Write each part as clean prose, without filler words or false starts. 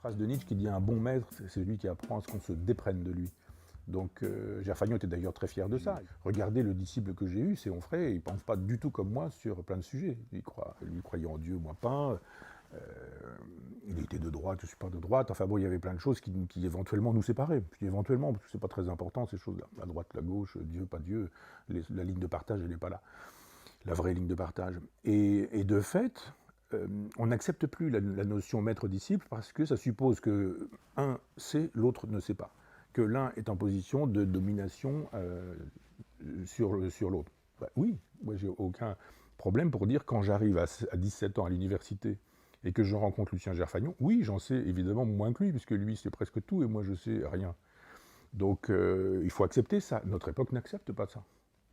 Phrase de Nietzsche qui dit « un bon maître, c'est celui qui apprend à ce qu'on se déprenne de lui ». Donc Gerfagnon était d'ailleurs très fier de ça. Regardez le disciple que j'ai eu, c'est Onfray, il ne pense pas du tout comme moi sur plein de sujets. Lui croyait en Dieu, moi pas. Il était de droite, je ne suis pas de droite. Enfin bon, il y avait plein de choses qui éventuellement nous séparaient. Puis éventuellement, parce que c'est pas très important ces choses-là. La droite, la gauche, Dieu, pas Dieu. La ligne de partage, elle n'est pas là. La vraie ligne de partage. Et de fait, on n'accepte plus la notion maître-disciple parce que ça suppose que un sait, l'autre ne sait pas. Que l'un est en position de domination sur l'autre. Bah, oui, moi j'ai aucun problème pour dire quand j'arrive à 17 ans à l'université et que je rencontre Lucien Gerfagnon, oui, j'en sais évidemment moins que lui, puisque lui c'est presque tout et moi je sais rien. Donc il faut accepter ça. Notre époque n'accepte pas ça.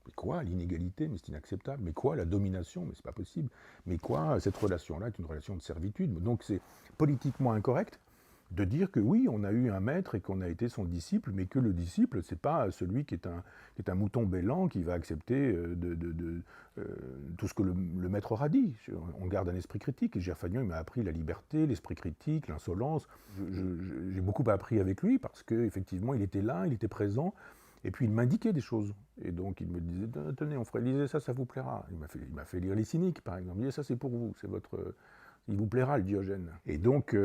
Mais quoi, l'inégalité? Mais c'est inacceptable. Mais quoi, la domination? Mais c'est pas possible. Mais quoi, cette relation-là est une relation de servitude. Donc c'est politiquement incorrect de dire que oui, on a eu un maître et qu'on a été son disciple, mais que le disciple, c'est pas celui qui est un mouton bêlant qui va accepter tout ce que le maître aura dit. On garde un esprit critique. Et Gerfagnon, il m'a appris la liberté, l'esprit critique, l'insolence. J'ai beaucoup appris avec lui parce qu'effectivement, il était là, il était présent. Et puis il m'indiquait des choses. Et donc il me disait, tenez, on ferait, lisez ça, ça vous plaira. Il m'a fait lire Les Cyniques, par exemple. Il disait, ça c'est pour vous, c'est votre... Il vous plaira, le Diogène. Et donc,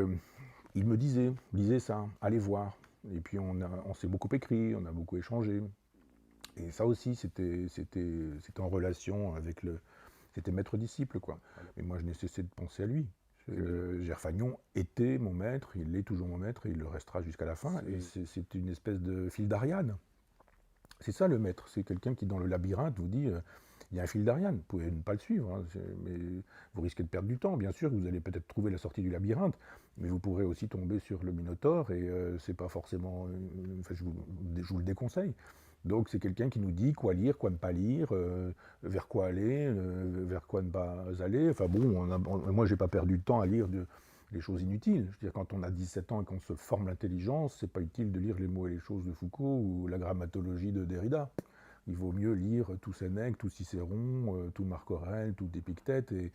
il me disait, lisez ça, allez voir. Et puis on s'est beaucoup écrit, on a beaucoup échangé. Et ça aussi, c'était en relation avec le... C'était maître-disciple, quoi. Mais moi, je n'ai cessé de penser à lui. Gerfagnon était mon maître, il est toujours mon maître, et il le restera jusqu'à la fin. Et c'est une espèce de fil d'Ariane. C'est ça le maître, c'est quelqu'un qui dans le labyrinthe vous dit il y a un fil d'Ariane, vous pouvez ne pas le suivre, hein, mais vous risquez de perdre du temps, bien sûr, vous allez peut-être trouver la sortie du labyrinthe, mais vous pourrez aussi tomber sur le Minotaure et c'est pas forcément, enfin, je vous le déconseille. Donc c'est quelqu'un qui nous dit quoi lire, quoi ne pas lire, vers quoi aller, vers quoi ne pas aller. Enfin bon, moi j'ai pas perdu de temps à lire les choses inutiles. Je veux dire, quand on a 17 ans et qu'on se forme l'intelligence, c'est pas utile de lire Les mots et les choses de Foucault ou la grammatologie de Derrida. Il vaut mieux lire tout Sénèque, tout Cicéron, tout Marc Aurèle, tout Épictète, et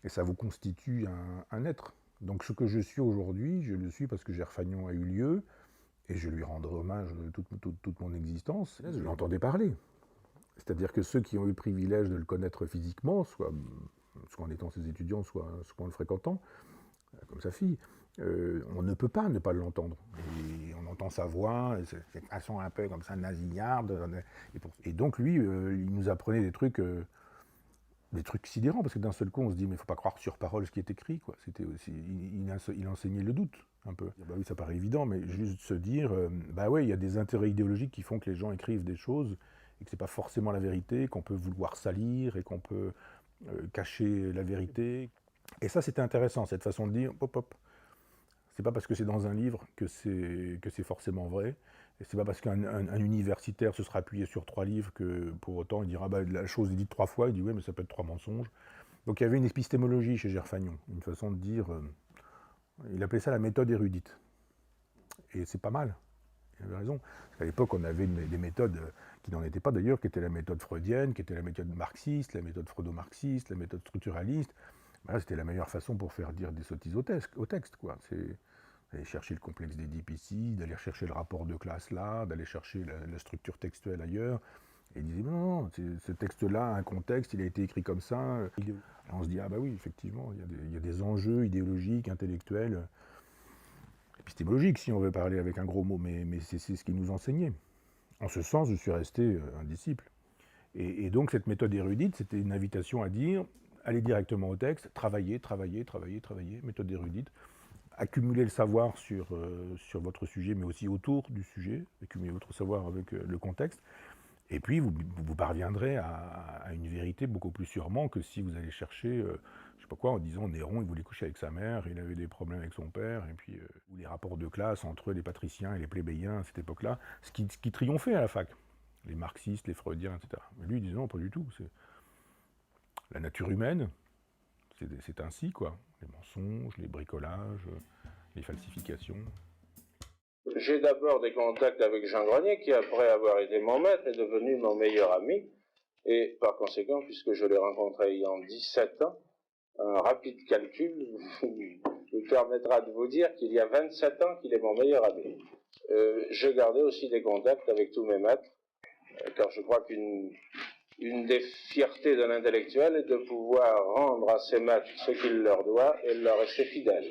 ça vous constitue un être. Donc ce que je suis aujourd'hui, je le suis parce que Gerfagnon a eu lieu, et je lui rendrai hommage toute mon existence. Je l'entendais parler. C'est-à-dire que ceux qui ont eu le privilège de le connaître physiquement, soit en étant ses étudiants, soit en le fréquentant, comme sa fille, on ne peut pas ne pas l'entendre. Et on entend sa voix, cette façon un peu comme ça nasillarde. Et donc lui, il nous apprenait des trucs sidérants, parce que d'un seul coup, on se dit, mais il ne faut pas croire sur parole ce qui est écrit, quoi. C'était aussi, il enseignait le doute, un peu. Bah oui, ça paraît évident, mais juste se dire, bah ouais, il y a des intérêts idéologiques qui font que les gens écrivent des choses, et que c'est pas forcément la vérité, qu'on peut vouloir salir, et qu'on peut cacher la vérité. Et ça, c'était intéressant, cette façon de dire, hop, hop. C'est pas parce que c'est dans un livre que c'est forcément vrai. Et c'est pas parce qu'un universitaire se sera appuyé sur 3 livres que pour autant il dira bah, la chose est dite 3 fois, il dit oui mais ça peut être 3 mensonges. Donc il y avait une épistémologie chez Gerfagnon, une façon de dire, il appelait ça la méthode érudite. Et c'est pas mal, il avait raison. Parce qu'à l'époque on avait des méthodes qui n'en étaient pas d'ailleurs, qui étaient la méthode freudienne, qui était la méthode marxiste, la méthode freudo-marxiste, la méthode structuraliste. Bah, c'était la meilleure façon pour faire dire des sottises au texte, quoi. C'est d'aller chercher le complexe d'Édipe ici, d'aller chercher le rapport de classe là, d'aller chercher la structure textuelle ailleurs. Et il disait non, ce texte-là a un contexte, il a été écrit comme ça. Alors on se dit ah bah oui, effectivement, il y a des enjeux idéologiques, intellectuels, épistémologiques si on veut parler avec un gros mot, mais c'est ce qu'il nous enseignait. En ce sens, je suis resté un disciple. Et donc cette méthode érudite, c'était une invitation à dire allez directement au texte, travaillez, méthode érudite, accumuler le savoir sur votre sujet, mais aussi autour du sujet, accumuler votre savoir avec le contexte, et puis vous parviendrez à une vérité beaucoup plus sûrement que si vous allez chercher, je sais pas quoi, en disant Néron, il voulait coucher avec sa mère, il avait des problèmes avec son père, et puis ou les rapports de classe entre les patriciens et les plébéiens à cette époque-là, ce qui triomphait à la fac, les marxistes, les freudiens, etc. Mais lui, il disait non, pas du tout, c'est la nature humaine, c'est ainsi, quoi. Les mensonges, les bricolages, les falsifications. J'ai d'abord des contacts avec Jean Grenier, qui après avoir été mon maître est devenu mon meilleur ami. Et par conséquent, puisque je l'ai rencontré il y a 17 ans, un rapide calcul me permettra de vous dire qu'il y a 27 ans qu'il est mon meilleur ami. Je gardais aussi des contacts avec tous mes maîtres, car je crois qu'une des fiertés d'un intellectuel est de pouvoir rendre à ses maîtres ce qu'il leur doit et de leur rester fidèle.